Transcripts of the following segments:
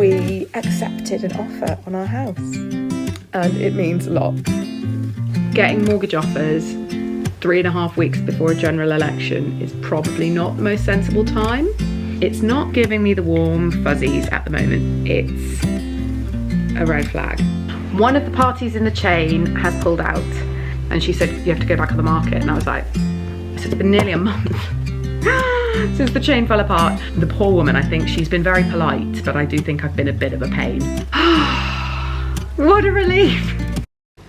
we accepted an offer on our house, and it means a lot. Getting mortgage offers 3.5 weeks before a general election is probably not the most sensible time. It's not giving me the warm fuzzies at the moment. It's a red flag. One of the parties in the chain has pulled out, and she said, you have to go back on the market. And I was like, it's been nearly a month since the chain fell apart. The poor woman, I think she's been very polite, but I do think I've been a bit of a pain. What a relief.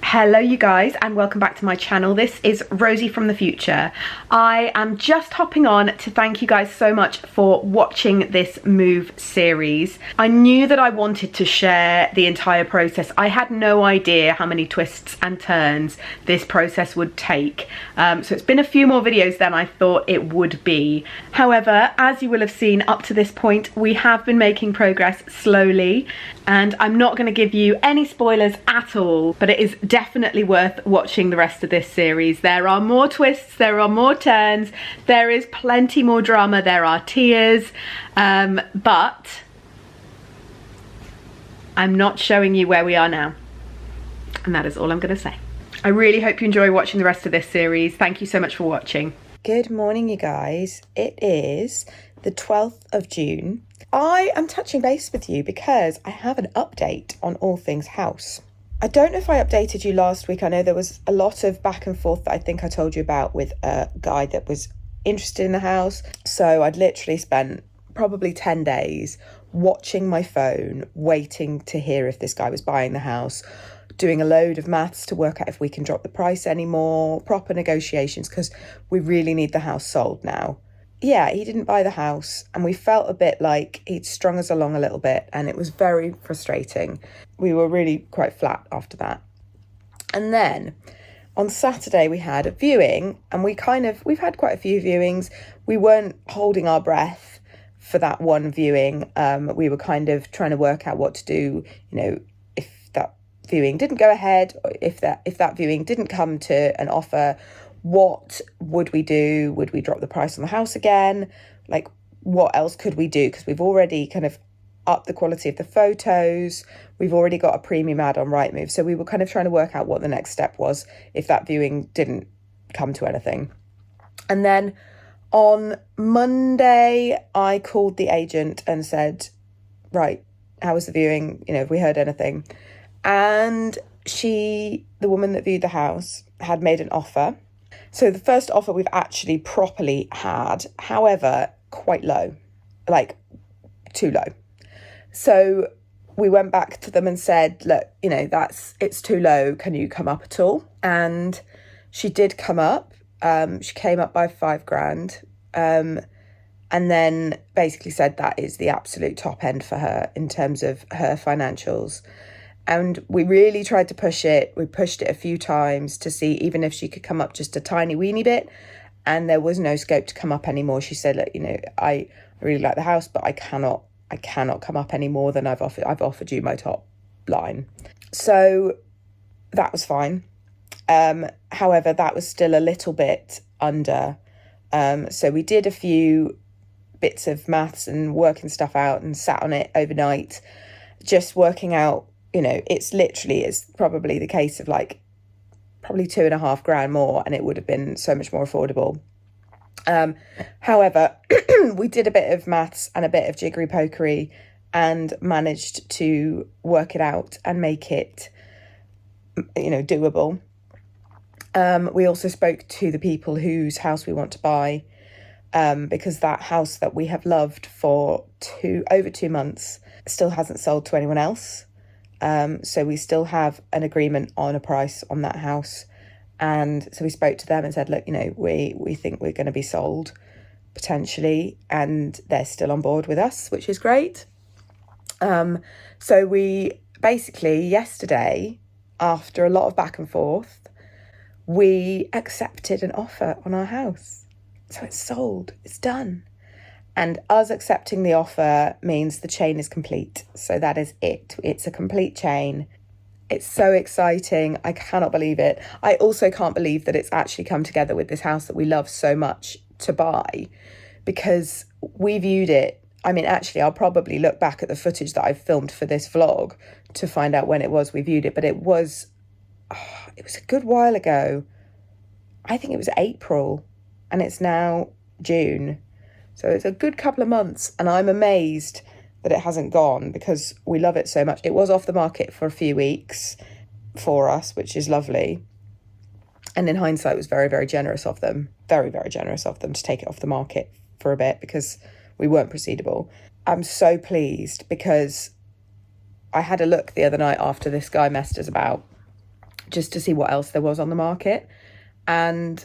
Hello you guys, and welcome back to my channel. This is Rosie from the future. I am just hopping on to thank you guys so much for watching this move series. I knew that I wanted to share the entire process. I had no idea how many twists and turns this process would take. So it's been a few more videos than I thought it would be. However, as you will have seen up to this point, we have been making progress slowly, and I'm not going to give you any spoilers at all, but it is definitely worth watching the rest of this series. There are more twists, there are more turns, there is plenty more drama, there are tears, but I'm not showing you where we are now, and that is all I'm going to say. I really hope you enjoy watching the rest of this series. Thank you so much for watching. Good morning, you guys. It is the 12th of June. I am touching base with you because I have an update on all things house. I don't know if I updated you last week. I know there was a lot of back and forth that I think I told you about with a guy that was interested in the house. So I'd literally spent probably 10 days watching my phone, waiting to hear if this guy was buying the house, doing a load of maths to work out if we can drop the price anymore, proper negotiations, because we really need the house sold now. Yeah, he didn't buy the house, and we felt a bit like he'd strung us along a little bit, and it was very frustrating. We were really quite flat after that. And then on Saturday we had a viewing, and we've had quite a few viewings. We weren't holding our breath for that one viewing. We were kind of trying to work out what to do, you know, if that viewing didn't go ahead, or if that viewing didn't come to an offer, what would we do? Would we drop the price on the house again? Like, what else could we do? Because we've already kind of upped the quality of the photos. We've already got a premium ad on Rightmove. So we were kind of trying to work out what the next step was if that viewing didn't come to anything. And then on Monday, I called the agent and said, right, how was the viewing? You know, have we heard anything? And the woman that viewed the house, had made an offer. So the first offer we've actually properly had, however, quite low, like too low. So we went back to them and said, look, you know, it's too low. Can you come up at all? And she did come up. She came up by £5,000, and then basically said that is the absolute top end for her in terms of her financials. And we really tried to push it. We pushed it a few times to see even if she could come up just a tiny weeny bit. And there was no scope to come up anymore. She said, look, you know, I really like the house, but I cannot come up any more than I've offered you my top line. So that was fine. However, that was still a little bit under. So we did a few bits of maths and working stuff out and sat on it overnight, just working out, you know, it's probably the case of like probably £2,500 more, and it would have been so much more affordable. However, we did a bit of maths and a bit of jiggery pokery and managed to work it out and make it, you know, doable. We also spoke to the people whose house we want to buy, because that house that we have loved for over 2 months still hasn't sold to anyone else. So we still have an agreement on a price on that house. And so we spoke to them and said, look, you know, we think we're going to be sold potentially, and they're still on board with us, which is great. So we basically yesterday, after a lot of back and forth, we accepted an offer on our house. So it's sold, it's done. And us accepting the offer means the chain is complete. So that is it. It's a complete chain. It's so exciting. I cannot believe it. I also can't believe that it's actually come together with this house that we love so much to buy, because we viewed it I mean, actually, I'll probably look back at the footage that I've filmed for this vlog to find out when it was we viewed it, but it was a good while ago. I think it was April, and it's now June. So it's a good couple of months, and I'm amazed that it hasn't gone because we love it so much. It was off the market for a few weeks for us, which is lovely. And in hindsight, it was very, very generous of them. Very, very generous of them to take it off the market for a bit because we weren't proceedable. I'm so pleased because I had a look the other night after this guy messed us about just to see what else there was on the market. And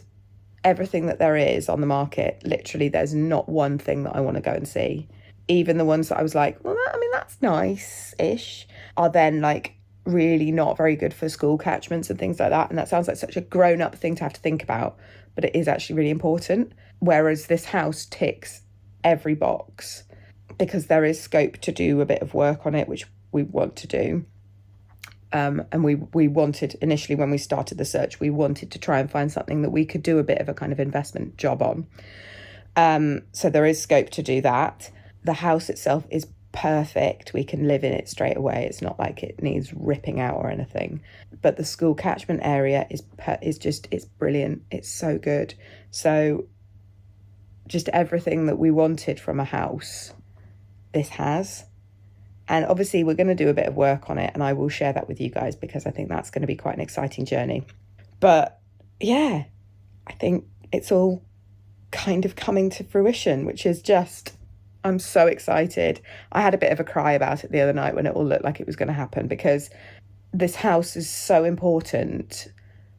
everything that there is on the market, literally there's not one thing that I want to go and see. Even the ones that I was like, well, I mean, that's nice-ish, are then like really not very good for school catchments and things like that. And that sounds like such a grown-up thing to have to think about, but it is actually really important. Whereas this house ticks every box because there is scope to do a bit of work on it, which we want to do. And we wanted, initially when we started the search, we wanted to try and find something that we could do a bit of a kind of investment job on. So there is scope to do that. The house itself is perfect. We can live in it straight away. It's not like it needs ripping out or anything. But the school catchment area is it's brilliant. It's so good. So just everything that we wanted from a house, this has. And obviously we're going to do a bit of work on it, and I will share that with you guys because I think that's going to be quite an exciting journey. But yeah, I think it's all kind of coming to fruition, which is just, I'm so excited. I had a bit of a cry about it the other night when it all looked like it was going to happen because this house is so important.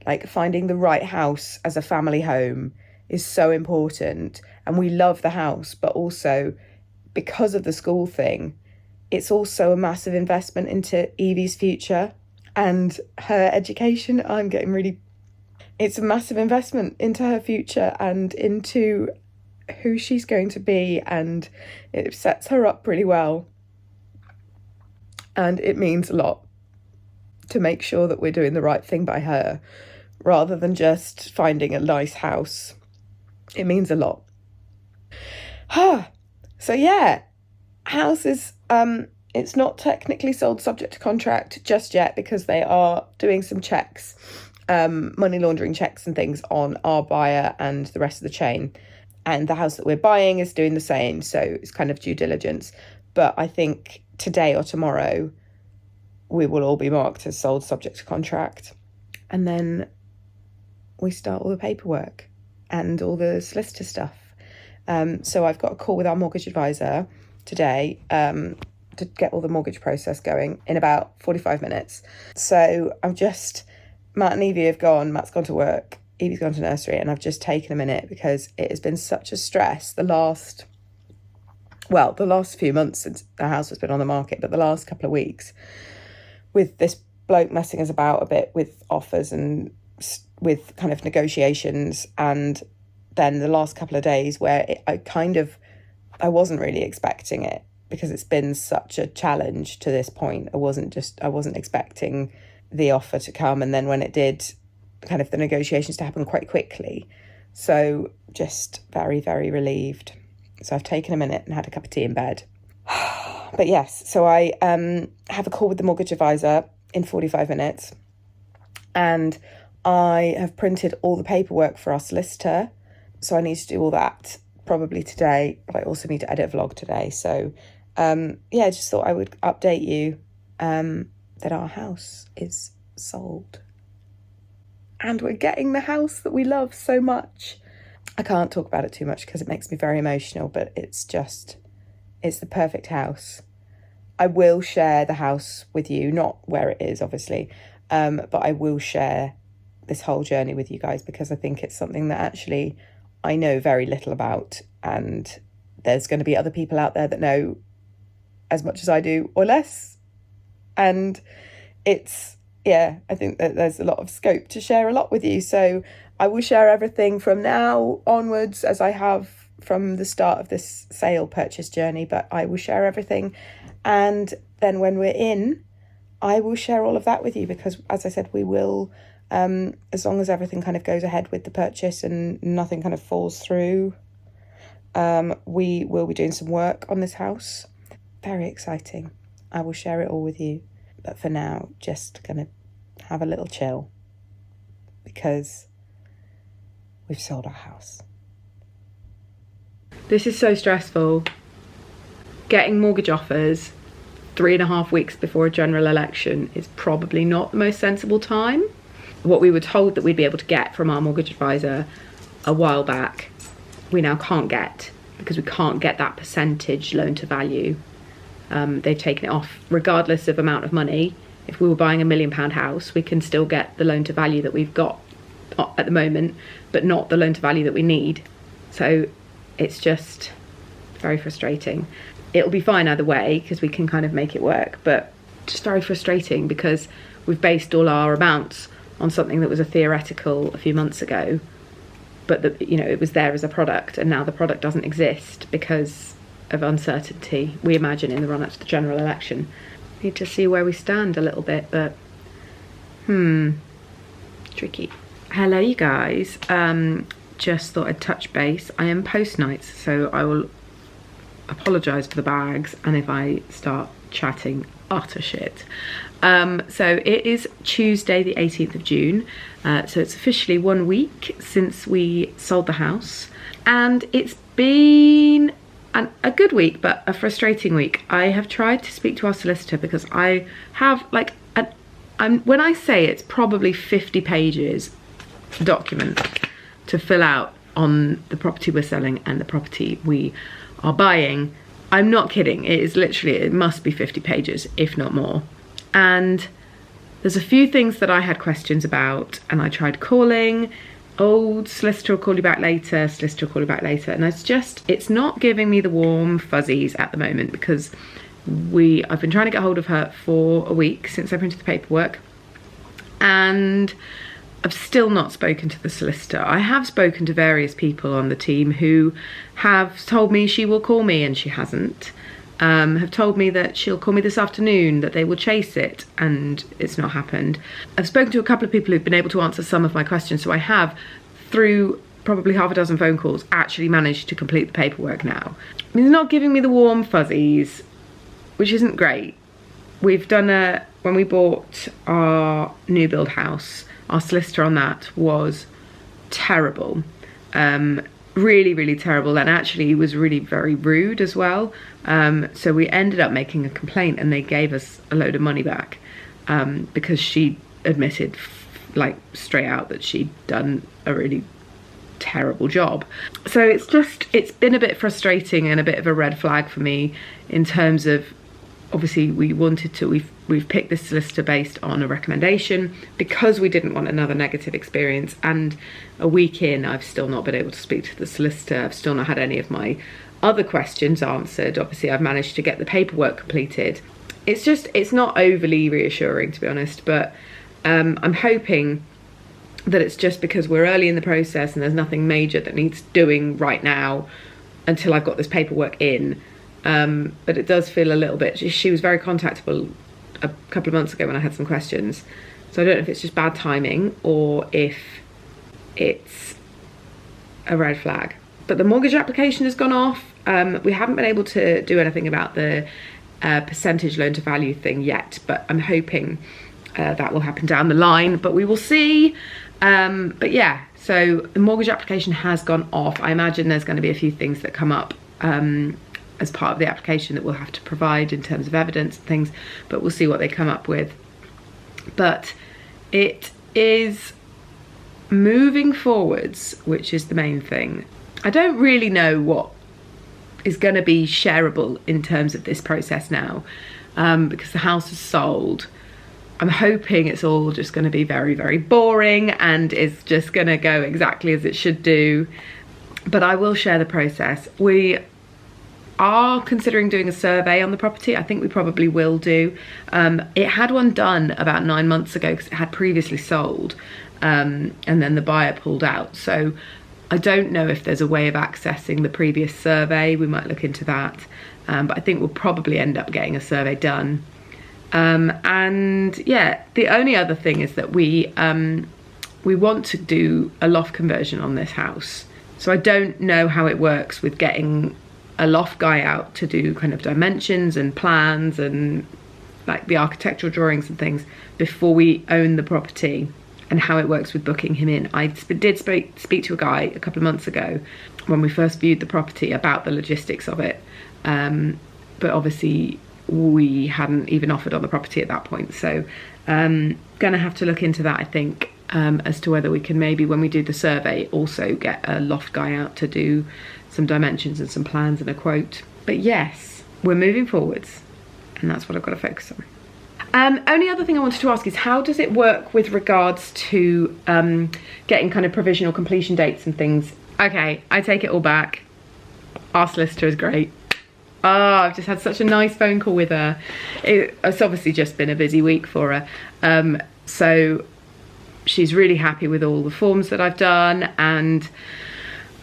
Like finding the right house as a family home is so important. And we love the house, but also because of the school thing, it's also a massive investment into Evie's future and her education. It's a massive investment into her future and into who she's going to be, and it sets her up pretty well. And it means a lot to make sure that we're doing the right thing by her rather than just finding a nice house. It means a lot. So yeah, house is it's not technically sold subject to contract just yet because they are doing some checks, money laundering checks and things on our buyer and the rest of the chain. And the house that we're buying is doing the same, so it's kind of due diligence. But I think today or tomorrow we will all be marked as sold subject to contract, and then we start all the paperwork and all the solicitor stuff. So I've got a call with our mortgage advisor today to get all the mortgage process going in about 45 minutes. So Matt and Evie have gone. Matt's gone to work, Evie's gone to nursery, and I've just taken a minute because it has been such a stress the last few months since the house has been on the market, but the last couple of weeks with this bloke messing us about a bit with offers and with kind of negotiations, and then the last couple of days where I wasn't really expecting it because it's been such a challenge to this point. I wasn't expecting the offer to come, and then when it did, kind of the negotiations to happen quite quickly. So just very, very relieved. So I've taken a minute and had a cup of tea in bed. But yes, so I have a call with the mortgage advisor in 45 minutes, and I have printed all the paperwork for our solicitor. So I need to do all that probably today, but I also need to edit a vlog today. So I just thought I would update you that our house is sold. And we're getting the house that we love so much. I can't talk about it too much because it makes me very emotional, but it's the perfect house. I will share the house with you, not where it is, obviously, but I will share this whole journey with you guys because I think it's something that actually I know very little about, and there's going to be other people out there that know as much as I do or less. And I think that there's a lot of scope to share a lot with you. So I will share everything from now onwards as I have from the start of this sale purchase journey, but I will share everything. And then when we're in, I will share all of that with you because, as I said, we will, as long as everything kind of goes ahead with the purchase and nothing kind of falls through, We will be doing some work on this house. Very exciting. I will share it all with you. But for now, just gonna have a little chill because we've sold our house. This is so stressful. Getting mortgage offers 3.5 weeks before a general election is probably not the most sensible time. What we were told that we'd be able to get from our mortgage advisor a while back, we now can't get, because we can't get that percentage loan to value. They've taken it off regardless of amount of money. If we were buying £1 million house, we can still get the loan to value that we've got at the moment, but not the loan to value that we need. So it's just very frustrating. It'll be fine either way because we can kind of make it work, but just very frustrating because we've based all our amounts on something that was a theoretical a few months ago, but it was there as a product, and now the product doesn't exist because of uncertainty, we imagine, in the run-up to the general election. Need to see where we stand a little bit, but tricky. Hello you guys, just thought I'd touch base. I am post nights, so I will apologise for the bags and if I start chatting utter shit. So it is Tuesday the 18th of June, so it's officially 1 week since we sold the house, and it's been a good week but a frustrating week. I have tried to speak to our solicitor because I have like when I say it's probably 50 pages document to fill out on the property we're selling and the property we are buying. I'm not kidding, it is literally, it must be 50 pages if not more. And there's a few things that I had questions about, and I tried calling. Solicitor will call you back later, solicitor will call you back later, and it's not giving me the warm fuzzies at the moment because I've been trying to get hold of her for a week since I printed the paperwork, and I've still not spoken to the solicitor. I have spoken to various people on the team who have told me she will call me, and she hasn't. Have told me that she'll call me this afternoon, that they will chase it, and it's not happened. I've spoken to a couple of people who've been able to answer some of my questions, so I have, through probably half a dozen phone calls, actually managed to complete the paperwork now. I mean, it's not giving me the warm fuzzies, which isn't great. We've done when we bought our new build house, our solicitor on that was terrible. Really, really terrible, and actually he was really very rude as well. So we ended up making a complaint and they gave us a load of money back because she admitted like straight out that she'd done a really terrible job. So it's been a bit frustrating and a bit of a red flag for me in terms of, obviously we've picked this solicitor based on a recommendation because we didn't want another negative experience, and a week in I've still not been able to speak to the solicitor. I've still not had any of my other questions answered. Obviously I've managed to get the paperwork completed. It's not overly reassuring, to be honest, but I'm hoping that it's just because we're early in the process and there's nothing major that needs doing right now until I've got this paperwork in. But it does feel a little bit, she was very contactable a couple of months ago when I had some questions, so I don't know if it's just bad timing or if it's a red flag. But the mortgage application has gone off. We haven't been able to do anything about the percentage loan to value thing yet, but I'm hoping that will happen down the line, but we will see. But yeah, so the mortgage application has gone off. I imagine there's going to be a few things that come up as part of the application that we'll have to provide in terms of evidence and things, but we'll see what they come up with. But it is moving forwards, which is the main thing. I don't really know what is going to be shareable in terms of this process now, because the house is sold. I'm hoping it's all just going to be very, very boring and is just going to go exactly as it should do, but I will share the process. We are considering doing a survey on the property. I think we probably will do. It had one done about 9 months ago because it had previously sold, and then the buyer pulled out. So I don't know if there's a way of accessing the previous survey. We might look into that, but I think we'll probably end up getting a survey done. And yeah, the only other thing is that we want to do a loft conversion on this house. So I don't know how it works with getting a loft guy out to do kind of dimensions and plans and like the architectural drawings and things before we own the property, and how it works with booking him in. I did speak to a guy a couple of months ago when we first viewed the property about the logistics of it, but obviously we hadn't even offered on the property at that point. So gonna have to look into that, I think, as to whether we can maybe, when we do the survey, also get a loft guy out to do some dimensions and some plans and a quote. But yes, we're moving forwards, and that's what I've got to focus on. Only other thing I wanted to ask is, how does it work with regards to getting kind of provisional completion dates and things? Okay, I take it all back. Our solicitor is great. Oh, I've just had such a nice phone call with her. It's obviously just been a busy week for her. So she's really happy with all the forms that I've done, and I'm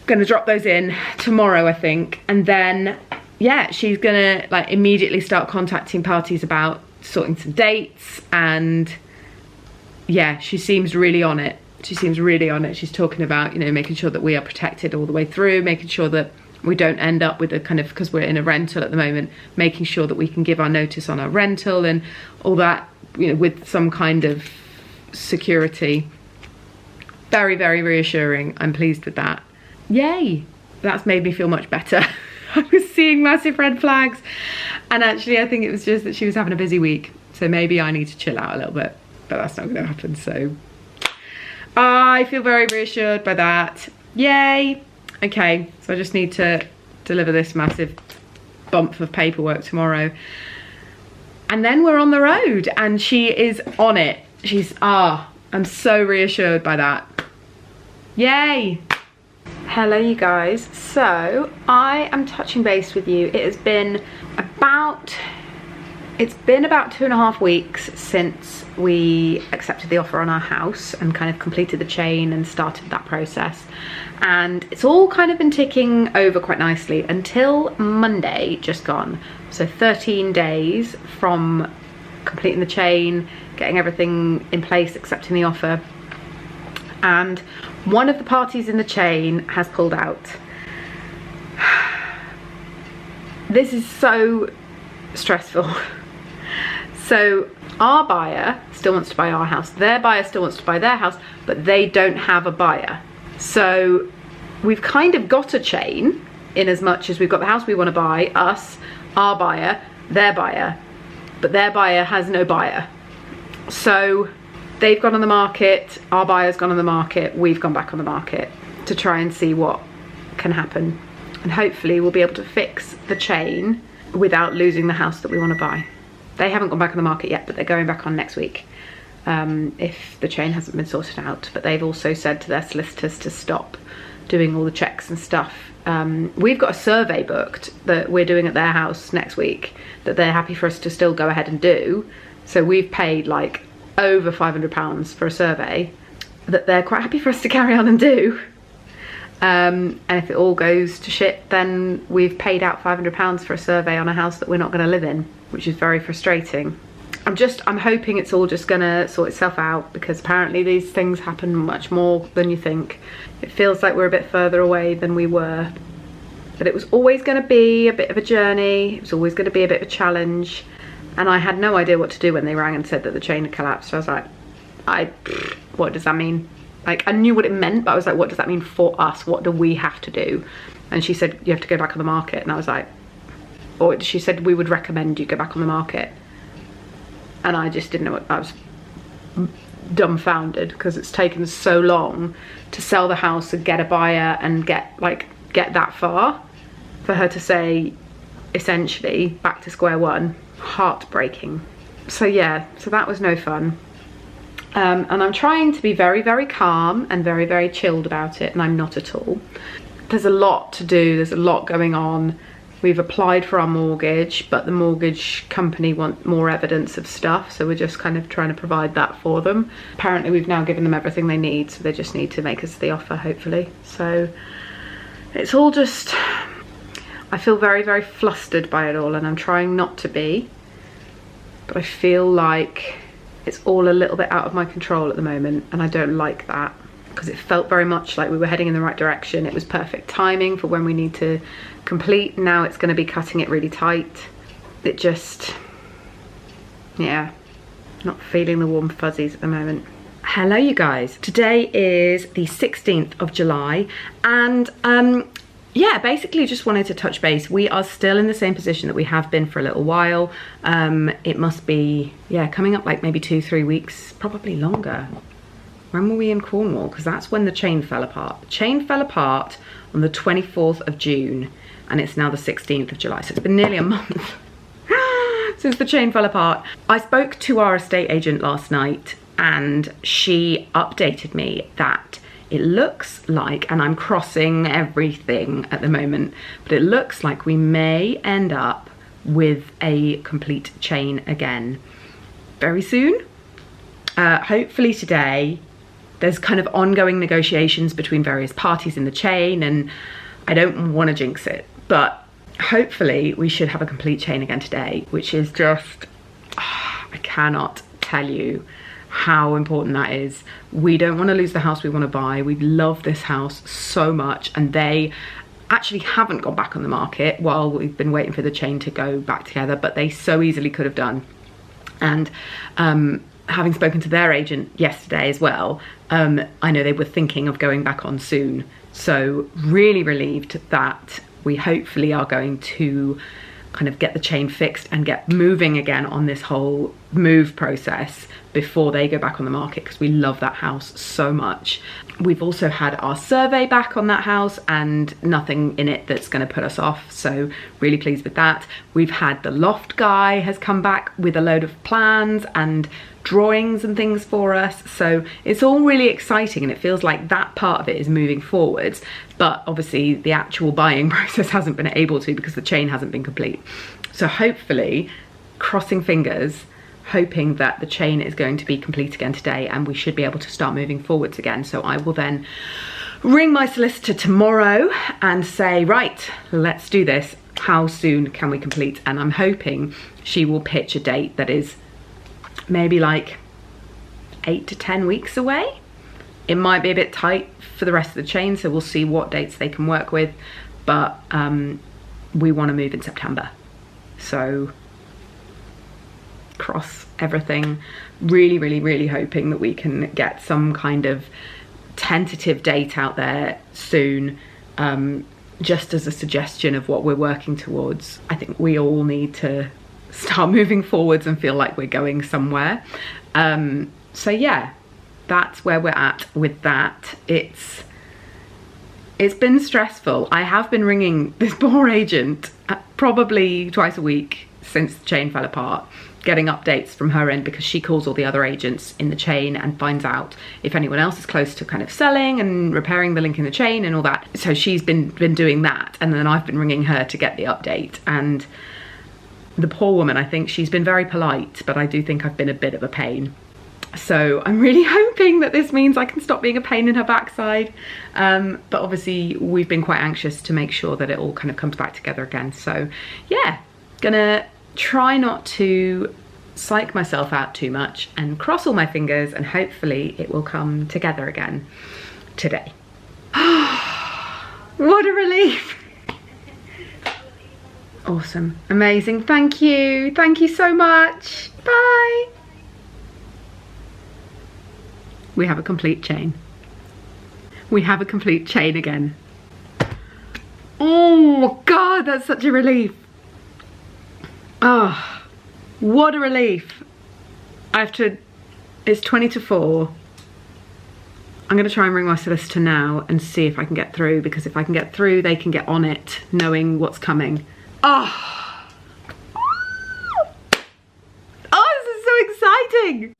gonna drop those in tomorrow, I think. And then, yeah, she's gonna like immediately start contacting parties about sorting some dates, and yeah, she seems really on it. She's talking about, you know, making sure that we are protected all the way through, making sure that we don't end up with a kind of, because we're in a rental at the moment, making sure that we can give our notice on our rental and all that, you know, with some kind of security. Very, very reassuring. I'm pleased with that. Yay! That's made me feel much better. I was seeing massive red flags, and actually I think it was just that she was having a busy week, so maybe I need to chill out a little bit, but that's not going to happen. So I feel very reassured by that. Yay! Okay, so I just need to deliver this massive bump of paperwork tomorrow, and then we're on the road, and she is on it. I'm so reassured by that. Yay! Hello you guys, so I am touching base with you. It's been about 2.5 weeks since we accepted the offer on our house and kind of completed the chain and started that process, and it's all kind of been ticking over quite nicely until Monday just gone. So 13 days from completing the chain, getting everything in place, accepting the offer, and one of the parties in the chain has pulled out. This is so stressful. So our buyer still wants to buy our house, their buyer still wants to buy their house, but they don't have a buyer. So we've kind of got a chain in as much as we've got the house we want to buy, us, our buyer, but their buyer has no buyer. So they've gone on the market, our buyer's gone on the market, we've gone back on the market to try and see what can happen. And hopefully we'll be able to fix the chain without losing the house that we want to buy. They haven't gone back on the market yet, but they're going back on next week if the chain hasn't been sorted out. But they've also said to their solicitors to stop doing all the checks and stuff. We've got a survey booked that we're doing at their house next week that they're happy for us to still go ahead and do. So we've paid like over £500 for a survey that they're quite happy for us to carry on and do. And if it all goes to shit, then we've paid out £500 for a survey on a house that we're not going to live in, which is very frustrating. I'm hoping it's all just gonna sort itself out, because apparently these things happen much more than you think. It feels like we're a bit further away than we were, but it was always going to be a bit of a journey. It was always going to be a bit of a challenge, and I had no idea what to do when they rang and said that the chain had collapsed. So I was like, what does that mean? Like, I knew what it meant, but I was like, what does that mean for us? What do we have to do? And she said, you have to go back on the market. And I was like, or she said, we would recommend you go back on the market. And I just didn't know what, I was dumbfounded, because it's taken so long to sell the house and get a buyer and get that far, for her to say, essentially, back to square one. Heartbreaking. So yeah, so that was no fun. And I'm trying to be very, very calm and very, very chilled about it, and I'm not at all. There's a lot to do, there's a lot going on. We've applied for our mortgage, but the mortgage company want more evidence of stuff, so we're just kind of trying to provide that for them. Apparently we've now given them everything they need, so they just need to make us the offer, hopefully. So it's all just, I feel very, very flustered by it all, and I'm trying not to be, but I feel like it's all a little bit out of my control at the moment, and I don't like that. because it felt very much like we were heading in the right direction. It was perfect timing for when we need to complete. Now it's going to be cutting it really tight. It just, yeah, not feeling the warm fuzzies at the moment. Hello you guys, today is the 16th of July and yeah, basically just wanted to touch base. We are still in the same position that we have been for a little while. It must be, yeah, coming up like maybe 2-3 weeks, probably longer. When were we in Cornwall? Because that's when the chain fell apart. The chain fell apart on the 24th of June and it's now the 16th of July. So it's been nearly a month since the chain fell apart. I spoke to our estate agent last night and she updated me that it looks like, and I'm crossing everything at the moment, but it looks like we may end up with a complete chain again very soon. Hopefully today. There's kind of ongoing negotiations between various parties in the chain and I don't want to jinx it, but hopefully we should have a complete chain again today, which is just, I cannot tell you how important that is. We don't want to lose the house we want to buy. We love this house so much and they actually haven't gone back on the market while we've been waiting for the chain to go back together, but they so easily could have done. And having spoken to their agent yesterday as well, I know they were thinking of going back on soon. So really relieved that we hopefully are going to kind of get the chain fixed and get moving again on this whole move process before they go back on the market, because we love that house so much. We've also had our survey back on that house and nothing in it that's going to put us off, so really pleased with that. We've had the loft guy has come back with a load of plans and drawings and things for us, so it's all really exciting and it feels like that part of it is moving forwards, but obviously the actual buying process hasn't been able to because the chain hasn't been complete. So hopefully, crossing fingers, hoping that the chain is going to be complete again today and we should be able to start moving forwards again. So I will then ring my solicitor tomorrow and say, right, let's do this. How soon can we complete? And I'm hoping she will pitch a date that is maybe like 8 to 10 weeks away. It might be a bit tight for the rest of the chain, so we'll see what dates they can work with, but we want to move in September. So cross everything, really hoping that we can get some kind of tentative date out there soon, just as a suggestion of what we're working towards. I think we all need to start moving forwards and feel like we're going somewhere. So yeah, that's where we're at with that. It's been stressful. I have been ringing this poor agent probably twice a week since the chain fell apart, getting updates from her end, because she calls all the other agents in the chain and finds out if anyone else is close to kind of selling and repairing the link in the chain and all that. So she's been doing that, and then I've been ringing her to get the update. And the poor woman, I think she's been very polite, but I do think I've been a bit of a pain. So I'm really hoping that this means I can stop being a pain in her backside. But obviously we've been quite anxious to make sure that it all kind of comes back together again. So yeah, gonna try not to psych myself out too much and cross all my fingers, and hopefully it will come together again today. What a relief. Awesome, amazing, thank you so much, bye. We have a complete chain. We have a complete chain again. Oh God, that's such a relief. Oh, what a relief. I have to, it's 20 to 4. I'm gonna try and ring my solicitor now and see if I can get through, because if I can get through, they can get on it knowing what's coming. Oh, this is so exciting.